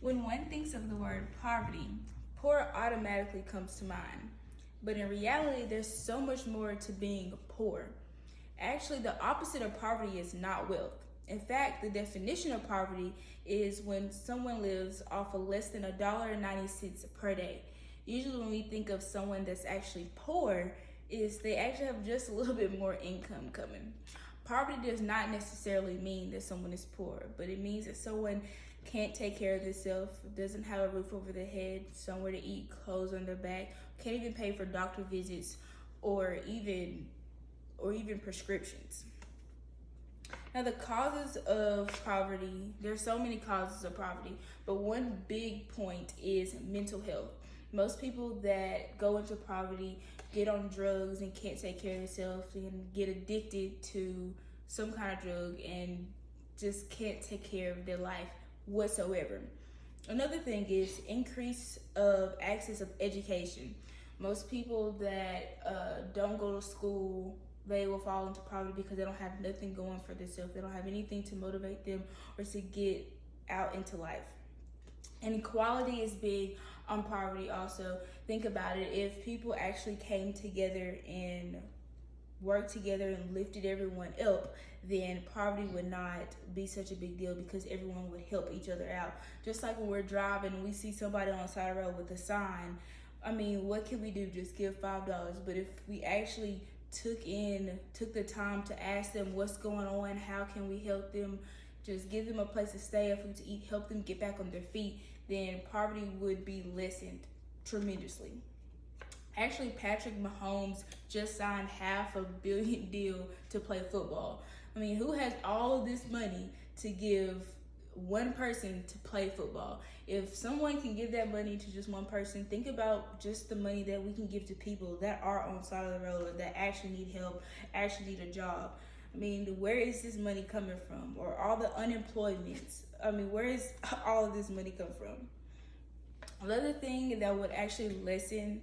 When one thinks of the word poverty, poor automatically comes to mind. But in reality, there's so much more to being poor. Actually, the opposite of poverty is not wealth. In fact, the definition of poverty is when someone lives off of less than $1.90 per day. Usually, when we think of someone that's actually poor, is they actually have just a little bit more income coming. Poverty does not necessarily mean that someone is poor, but it means that someone can't take care of themselves, doesn't have a roof over their head, somewhere to eat, clothes on their back, can't even pay for doctor visits or even prescriptions. Now, the causes of poverty, there's so many causes of poverty, but one big point is mental health. Most people that go into poverty get on drugs and can't take care of themselves and get addicted to some kind of drug and just can't take care of their life whatsoever. Another thing is increase of access of education. Most people that don't go to school, they will fall into poverty because they don't have nothing going for themselves. They don't have anything to motivate them or to get out into life. And equality is big on poverty also. Think about it. If people actually came together and worked together and lifted everyone up, then poverty would not be such a big deal because everyone would help each other out. Just like when we're driving and we see somebody on the side of the road with a sign, I mean, what can we do? Just give $5. But if we actually took the time to ask them what's going on, how can we help them, just give them a place to stay, a food to eat, help them get back on their feet, then poverty would be lessened tremendously. Actually, Patrick Mahomes just signed $500 million deal to play football. I mean, who has all of this money to give one person to play football? If someone can give that money to just one person, think about just the money that we can give to people that are on the side of the road or that actually need help, actually need a job. I mean, where is this money coming from? Or all the unemployments. I mean, where is all of this money come from? Another thing that would actually lessen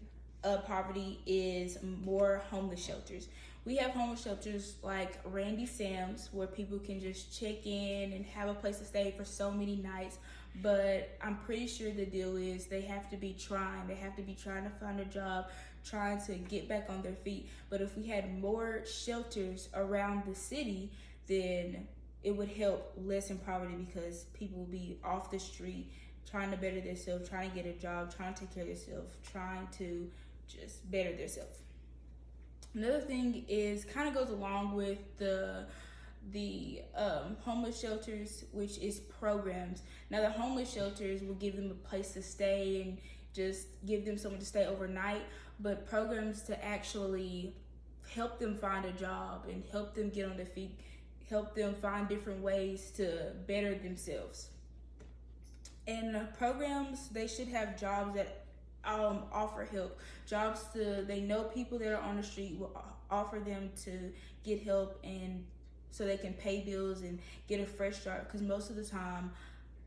poverty is more homeless shelters. We have homeless shelters like Randy Sam's where people can just check in and have a place to stay for so many nights. But I'm pretty sure the deal is they have to be trying. They have to be trying to find a job, trying to get back on their feet. But if we had more shelters around the city, then it would help lessen poverty because people will be off the street trying to better themselves, trying to get a job, trying to take care of themselves, trying to just better themselves. Another thing is kind of goes along with the homeless shelters, which is programs. Now the homeless shelters will give them a place to stay and just give them somewhere to stay overnight, but programs to actually help them find a job and help them get on their feet, help them find different ways to better themselves. And programs, they should have jobs that offer help. Jobs they know people that are on the street will offer them to get help and so they can pay bills and get a fresh start. Because most of the time,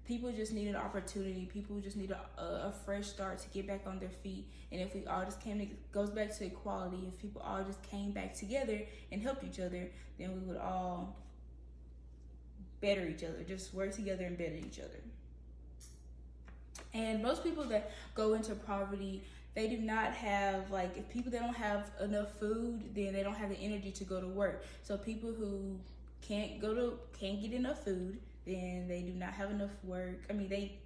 people just need an opportunity. People just need a fresh start to get back on their feet. And if we all just it goes back to equality. If people all just came back together and helped each other, then we would all better each other. Just work together and better each other. And most people that go into poverty, they do not have, like, if people that don't have enough food, then they don't have the energy to go to work. So people who can't get enough food, then they do not have enough work. I mean, they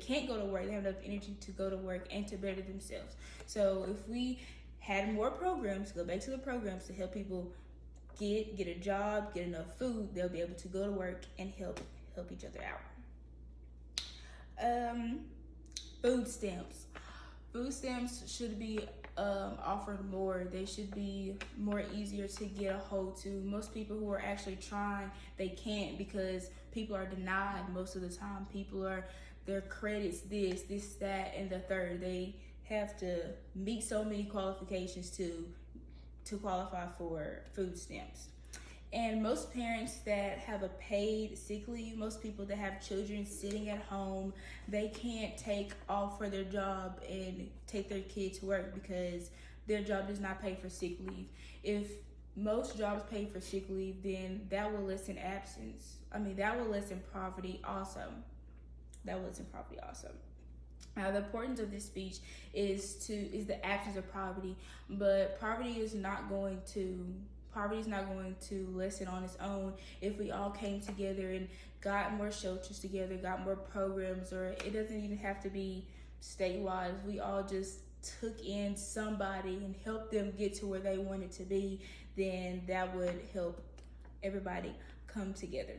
can't go to work. They have enough energy to go to work and to better themselves. So if we had more programs, go back to the programs to help people get a job, get enough food, they'll be able to go to work and help each other out. Food stamps. Food stamps should be offered more. They should be more easier to get a hold to. Most people who are actually trying, they can't because people are denied most of the time. Their credits this, that, and the third. They have to meet so many qualifications to qualify for food stamps. And most parents that have a paid sick leave, most people that have children sitting at home, they can't take off for their job and take their kid to work because their job does not pay for sick leave. If most jobs pay for sick leave, then that will lessen absence. I mean, that will lessen poverty also. that was in poverty also. Now, the importance of this speech is the absence of poverty, but poverty is not going to lessen on its own if we all came together and got more shelters together, got more programs, or it doesn't even have to be statewide. If we all just took in somebody and helped them get to where they wanted to be, then that would help everybody come together.